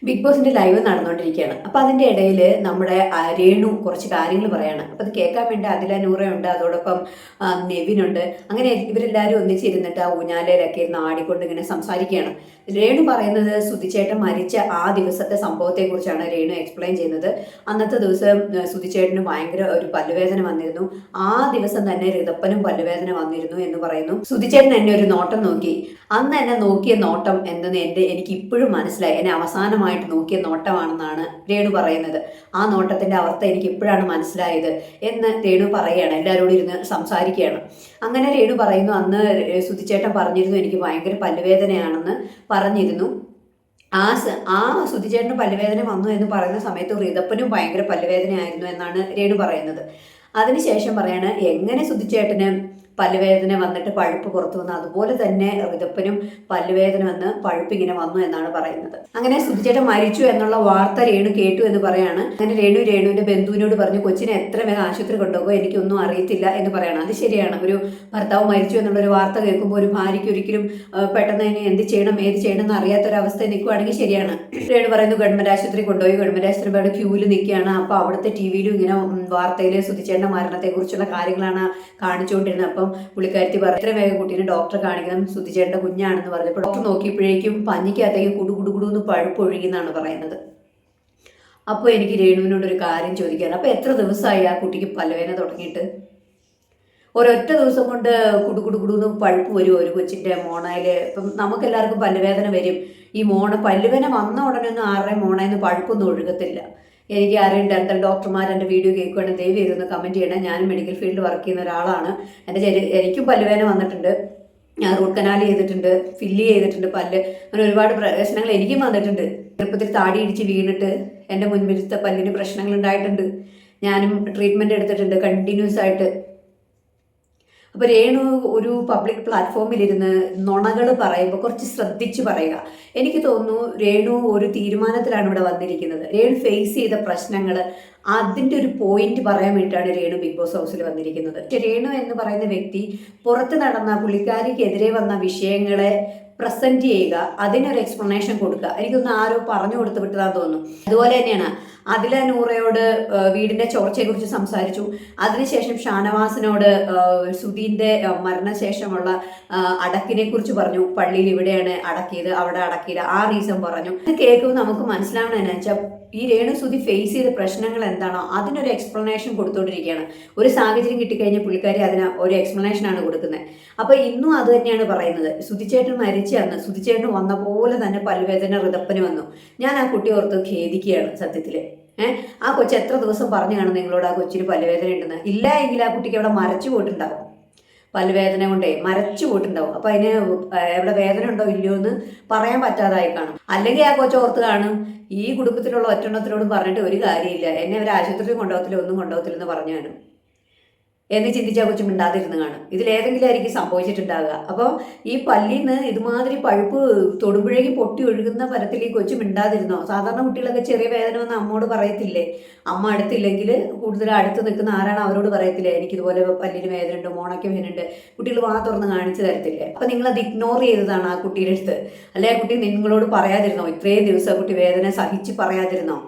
Big ബോസിന്റെ live നടന്നുകൊണ്ടിരിക്കുകയാണ്. അപ്പോൾ അതിന്റെ ഇടയിൽ നമ്മുടെ രേണു കുറച്ച് കാര്യങ്ങൾ പറയാണ്. അപ്പോൾ അത് കേൾക്കാൻ വേണ്ടി അതില നൂറയുണ്ട്, അതോടൊപ്പം നെവിനുണ്ട്. അങ്ങനെ ഇവരെല്ലാവരും ഒന്നിച്ചിരുന്നിട്ട് ആ ഊഞ്ഞാലയിലൊക്കെ ഇരുന്ന് ആടിക്കൊണ്ട് ഇങ്ങനെ സംസാരിക്കുകയാണ്. രേണു പറയുന്നത് സുധിച്ചേട്ടൻ മരിച്ച ആ ദിവസത്തെ സംഭവത്തെക്കുറിച്ചാണ് രേണു എക്സ്പ്ലെയിൻ ചെയ്യുന്നത്. അന്നത്തെ ദിവസം സുധിച്ചേട്ടന് ഭയങ്കര ഒരു പല്ലുവേദന വന്നിരുന്നു. ആ ദിവസം തന്നെ ഋതപ്പനും പല്ലുവേദന വന്നിരുന്നു എന്ന് പറയുന്നു. സുധിച്ചേട്ടൻ എന്നെ ഒരു നോട്ടം നോക്കി. അന്ന് എന്നെ നോക്കിയ നോട്ടം എന്തെന്ന് എനിക്ക് ഇപ്പോഴും മനസ്സിലായി. എന്നെ അവസാനമായിട്ട് നോക്കിയ നോട്ടമാണെന്നാണ് രേണു പറയുന്നത്. ആ നോട്ടത്തിന്റെ അർത്ഥം എനിക്ക് ഇപ്പോഴാണ് മനസ്സിലായത് എന്ന് രേണു പറയുകയാണ്. എല്ലാവരോടും ഇരുന്ന് സംസാരിക്കുകയാണ്. അങ്ങനെ രേണു പറയുന്നു, അന്ന് സുധിച്ചേട്ടൻ പറഞ്ഞിരുന്നു എനിക്ക് ഭയങ്കര പല്ലുവേദനയാണെന്ന് പറഞ്ഞിരുന്നു. ആ സുധിച്ചേട്ടന് പല്ലുവേദന വന്നു എന്ന് പറയുന്ന സമയത്ത് ഋതപ്പനും ഭയങ്കര പല്ലുവേദനയായിരുന്നു എന്നാണ് രേണു പറയുന്നത്. അതിനുശേഷം പറയാണ്, എങ്ങനെ സുധിച്ചേട്ടന് പല്ലുവേദന വന്നിട്ട് പഴുപ്പ് പുറത്തു വന്നു, അതുപോലെ തന്നെ ഋതപ്പനും പല്ലുവേദന വന്ന് പഴുപ്പ് ഇങ്ങനെ വന്നു എന്നാണ് പറയുന്നത്. അങ്ങനെ സുധിച്ചേട്ടൻ മരിച്ചു എന്നുള്ള വാർത്ത രേണു കേട്ടു എന്ന് പറയാണ്. അങ്ങനെ രേണുവിന്റെ ബന്ധുവിനോട് പറഞ്ഞു, കൊച്ചിനെ എത്ര വേഗം ആശുപത്രി കൊണ്ടുപോകുമോ എനിക്കൊന്നും അറിയത്തില്ല എന്ന് പറയണം. അത് ശരിയാണ്. ഒരു ഭർത്താവ് മരിച്ചു എന്നുള്ളൊരു വാർത്ത കേൾക്കുമ്പോൾ ഒരു ഭാര്യയ്ക്ക് ഒരിക്കലും പെട്ടെന്ന് അതിന് എന്ത് ചെയ്യണം ഏത് ചെയ്യണം എന്ന് അറിയാത്തൊരവസ്ഥ നിൽക്കുവാണെങ്കിൽ ശരിയാണ്. രേണു പറയുന്നു, ഗവൺമെന്റ് ആശുപത്രി കൊണ്ടുപോയി. ഗവൺമെന്റ് ആശുപത്രി അവിടെ ക്യൂവിൽ നിൽക്കുകയാണ്. അപ്പോൾ അവിടുത്തെ ടി-വിയിലും ഇങ്ങനെ വാർത്തയിൽ സുധിച്ചേട്ടൻ്റെ മരണത്തെക്കുറിച്ചുള്ള കാര്യങ്ങളാണ് കാണിച്ചുകൊണ്ടിരുന്നത്. അപ്പം പുള്ളിക്കാരത്തി പറഞ്ഞു, ഇത്ര വേഗം കുട്ടീനെ ഡോക്ടറെ കാണിക്കണം, സുധിച്ചേട്ടൻ്റെ കുഞ്ഞാണെന്ന് പറഞ്ഞപ്പോൾ ഡോക്ടർ നോക്കിയപ്പോഴേക്കും പഞ്ഞിക്കകത്തേക്ക് കുടുകുടുകുടുന്ന് പഴുപ്പ് ഒഴുകിയെന്നാണ് പറയുന്നത്. അപ്പോൾ എനിക്ക് രേണുവിനോടൊരു കാര്യം ചോദിക്കാറ്, അപ്പോൾ എത്ര ദിവസമായി ആ കുട്ടിക്ക് പല്ലുവേദന തുടങ്ങിയിട്ട്? ഒരൊറ്റ ദിവസം കൊണ്ട് കുടുകുടുകുടുന്ന് പഴുപ്പ് വരുമോ ഒരു കൊച്ചിൻ്റെ മോണയിൽ? ഇപ്പം നമുക്കെല്ലാവർക്കും പല്ലുവേദന വരും. ഈ പല്ലുവേദന വന്ന ഉടനെ ഒന്നും ആരുടെയും മോണയിൽ നിന്ന് പഴുപ്പൊന്നും ഒഴുകത്തില്ല. എനിക്ക് ആരെയും ഡെന്റൽ ഡോക്ടർമാർ എൻ്റെ വീഡിയോ കേൾക്കുകയാണെങ്കിൽ ദയവ് ചെയ്തൊന്ന് കമൻറ്റ് ചെയ്യണം. ഞാനും മെഡിക്കൽ ഫീൽഡിൽ വർക്ക് ചെയ്യുന്ന ഒരാളാണ്. എനിക്കും പല്ലുവേദന വന്നിട്ടുണ്ട്. ഞാൻ റൂട്ട് കനാൽ ചെയ്തിട്ടുണ്ട്, ഫില്ല് ചെയ്തിട്ടുണ്ട് പല്ല്. അങ്ങനെ ഒരുപാട് പ്രശ്നങ്ങൾ എനിക്കും വന്നിട്ടുണ്ട്. ചെറുപ്പത്തിൽ താടി ഇടിച്ച് വീണിട്ട് എൻ്റെ മുൻപിലത്തെ പല്ലിന് പ്രശ്നങ്ങൾ ഉണ്ടായിട്ടുണ്ട്. ഞാനും ട്രീറ്റ്മെൻറ്റ് എടുത്തിട്ടുണ്ട് കണ്ടിന്യൂസ് ആയിട്ട്. അപ്പോൾ രേണു ഒരു പബ്ലിക് പ്ലാറ്റ്ഫോമിലിരുന്ന് നുണകൾ പറയുമ്പോൾ കുറച്ച് ശ്രദ്ധിച്ച് പറയുക. എനിക്ക് തോന്നുന്നു രേണു ഒരു തീരുമാനത്തിലാണ് ഇവിടെ വന്നിരിക്കുന്നത്. രേണു ഫേസ് ചെയ്ത പ്രശ്നങ്ങൾ, അതിൻ്റെ ഒരു പോയിന്റ് പറയാൻ വേണ്ടിയിട്ടാണ് രേണു ബിഗ് ബോസ് ഹൗസിൽ വന്നിരിക്കുന്നത്. രേണു എന്ന് പറയുന്ന വ്യക്തി പുറത്ത് നടന്ന പുള്ളിക്കാരിക്കെതിരെ വന്ന വിഷയങ്ങളെ പ്രസന്റ് ചെയ്യുക, അതിനൊരു എക്സ്പ്ലനേഷൻ കൊടുക്കുക. എനിക്കൊന്ന് ആരോ പറഞ്ഞു കൊടുത്ത് വിട്ടതാന്ന് തോന്നുന്നു. അതുപോലെ തന്നെയാണ് അതില നൂറയോട് വീടിന്റെ ചോർച്ചയെക്കുറിച്ച് സംസാരിച്ചു. അതിനുശേഷം ഷാനവാസിനോട് സുധീന്റെ മരണശേഷമുള്ള അടക്കിനെ കുറിച്ച് പറഞ്ഞു. പള്ളിയിൽ ഇവിടെയാണ് അടക്കിയത്, അവിടെ അടക്കിയില്ല, ആ റീസൺ പറഞ്ഞു. ഇത് കേൾക്കുമ്പോൾ നമുക്ക് മനസ്സിലാവണമെന്ന് വെച്ചാൽ ഈ രേണു സുധി ഫേസ് ചെയ്ത പ്രശ്നങ്ങൾ എന്താണോ അതിനൊരു എക്സ്പ്ലനേഷൻ കൊടുത്തുകൊണ്ടിരിക്കുകയാണ്. ഒരു സാഹചര്യം കിട്ടിക്കഴിഞ്ഞാൽ പുള്ളിക്കാരി അതിന് ഒരു എക്സ്പ്ലനേഷനാണ് കൊടുക്കുന്നത്. അപ്പോൾ ഇന്നും അത് തന്നെയാണ് പറയുന്നത്. സുധിച്ചേട്ടൻ മരിച്ച അന്ന് സുധിച്ചേട്ടൻ വന്ന പോലെ തന്നെ പല്ലുവേദന ഋതപ്പന് വന്നു. ഞാൻ ആ കുട്ടി ഓർത്ത് ഖേദിക്കുകയാണ് സത്യത്തിൽ. ആ കൊച്ചു എത്ര ദിവസം പറഞ്ഞു കാണും നിങ്ങളോട് ആ കൊച്ചിന് പല്ലുവേദന ഉണ്ടെന്ന്? ഇല്ല എങ്കിൽ ആ കുട്ടിക്ക് അവിടെ മരച്ചു പോയിട്ടുണ്ടാവും. പല്ലുവേദന കൊണ്ടേ മരച്ചു പോയിട്ടുണ്ടാവും. അപ്പം അതിന് എവിടെ വേദന ഉണ്ടോ ഇല്ലയോ എന്ന് പറയാൻ പറ്റാതായി കാണും. അല്ലെങ്കിൽ ആ കൊച്ചു ഓർത്ത് കാണും, ഈ കുടുംബത്തിലുള്ള ഒറ്റെണ്ണത്തിനോടും പറഞ്ഞിട്ട് ഒരു കാര്യമില്ല, എന്നെ ഒരു ആശുപത്രിയിൽ കൊണ്ടുപോകത്തില്ല, ഒന്നും കൊണ്ടുപോകത്തില്ലെന്ന് പറഞ്ഞു കാണും എന്ന് ചിന്തിച്ചാൽ കൊച്ചു മിണ്ടാതിരുന്ന് കാണും. ഇതിലേതെങ്കിലും ആയിരിക്കും സംഭവിച്ചിട്ടുണ്ടാകുക. അപ്പോൾ ഈ പല്ലിൽ നിന്ന് ഇതുമാതിരി പഴുപ്പ് തൊടുമ്പുഴേക്ക് പൊട്ടി ഒഴുകുന്ന തരത്തിൽ ഈ കൊച്ചു മിണ്ടാതിരുന്നോ? സാധാരണ കുട്ടികളൊക്കെ ചെറിയ വേദന വന്ന് അമ്മോട് പറയത്തില്ലേ? അമ്മ അടുത്തില്ലെങ്കിൽ കൂടുതൽ അടുത്ത് നിൽക്കുന്ന ആരാണ് അവരോട് പറയത്തില്ലേ, എനിക്കിതുപോലെ പല്ലിന് വേദന ഉണ്ട്, മോണയ്ക്ക് വേദനയുണ്ട്? കുട്ടികൾ വാ തുറന്ന് കാണിച്ചു തരത്തില്ലേ? അപ്പം നിങ്ങളത് ഇഗ്നോർ ചെയ്തതാണ് ആ കുട്ടിയുടെ അടുത്ത്. അല്ലെ ആ കുട്ടി നിങ്ങളോട് പറയാതിരുന്നോ? ഇത്രയും ദിവസം ആ കുട്ടി വേദന സഹിച്ച് പറയാതിരുന്നോ?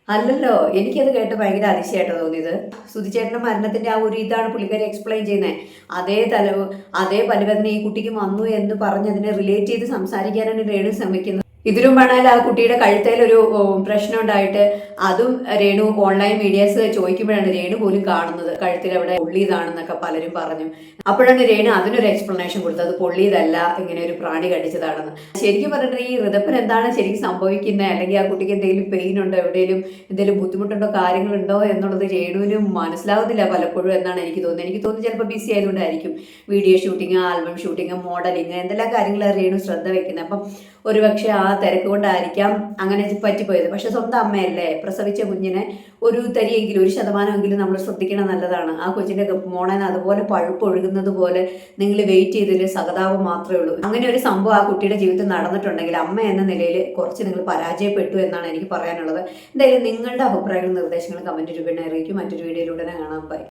അല്ലല്ലോ. എനിക്കത് കേട്ട് ഭയങ്കര അതിശയമായിട്ടോ തോന്നിയത്. സുധിച്ചേട്ടൻ്റെ മരണത്തിൻ്റെ ആ ഒരു ഇതാണ് പുള്ളിക്കാരി എക്സ്പ്ലെയിൻ ചെയ്യുന്നത്. അതേ പല്ലുവേദന ഈ കുട്ടിക്ക് വന്നു എന്ന് പറഞ്ഞ് അതിനെ റിലേറ്റ് ചെയ്ത് സംസാരിക്കാനാണ് രേണു ശ്രമിക്കുന്നത്. ഇതിലും വേണേൽ ആ കുട്ടിയുടെ കഴുത്തേൽ ഒരു പ്രശ്നം ഉണ്ടായിട്ട് അതും രേണു ഓൺലൈൻ മീഡിയാസ് ചോദിക്കുമ്പോഴാണ് രേണു പോലും കാണുന്നത് കഴുത്തിൽ അവിടെ പൊള്ളിയതാണെന്നൊക്കെ പലരും പറഞ്ഞു. അപ്പോഴാണ് രേണു അതിനൊരു എക്സ്പ്ലനേഷൻ കൊടുത്തത്, പൊള്ളിയതല്ല, ഇങ്ങനെ ഒരു പ്രാണി കടിച്ചതാണെന്ന്. ശരിക്കും പറഞ്ഞിട്ട് ഈ ഋതപ്പൻ എന്താണ് ശരിക്കും സംഭവിക്കുന്നത്, അല്ലെങ്കിൽ ആ കുട്ടിക്ക് എന്തെങ്കിലും പെയിൻ ഉണ്ടോ, എവിടെയെങ്കിലും എന്തെങ്കിലും ബുദ്ധിമുട്ടുണ്ടോ, കാര്യങ്ങളുണ്ടോ എന്നുള്ളത് രേണുവിന് മനസ്സിലാവുന്നില്ല പലപ്പോഴും എന്നാണ് എനിക്ക് തോന്നുന്നത്. എനിക്ക് തോന്നുന്നു ചിലപ്പോൾ ബിസി ആയതുകൊണ്ടായിരിക്കും. Video shooting, album shooting, modelling, എന്തെല്ലാം കാര്യങ്ങളാണ് രേണു ശ്രദ്ധ വെക്കുന്നത്. അപ്പം ഒരുപക്ഷെ ആ തിരക്ക് കൊണ്ടായിരിക്കാം അങ്ങനെ പറ്റിപ്പോയത്. പക്ഷെ സ്വന്തം അമ്മയല്ലേ, പ്രസവിച്ച കുഞ്ഞിനെ ഒരു തരിയെങ്കിലും 1% നമ്മൾ ശ്രദ്ധിക്കണം, നല്ലതാണ്. ആ കൊച്ചിൻ്റെ മോണേന്ന് അതുപോലെ പഴുപ്പ് ഒഴുകുന്നത് പോലെ നിങ്ങൾ വെയിറ്റ് ചെയ്തതിൽ സഹതാപം മാത്രമേ ഉള്ളൂ. അങ്ങനെ ഒരു സംഭവം ആ കുട്ടിയുടെ ജീവിതത്തിൽ നടന്നിട്ടുണ്ടെങ്കിൽ അമ്മ എന്ന നിലയിൽ കുറച്ച് നിങ്ങൾ പരാജയപ്പെട്ടു എന്നാണ് എനിക്ക് പറയാനുള്ളത്. എന്തായാലും നിങ്ങളുടെ അഭിപ്രായങ്ങളും നിർദ്ദേശങ്ങളും കമൻറ്റ് രൂപേണ അറിയിക്കും. മറ്റൊരു വീഡിയോയിലൂടെ കാണാൻ ബൈ.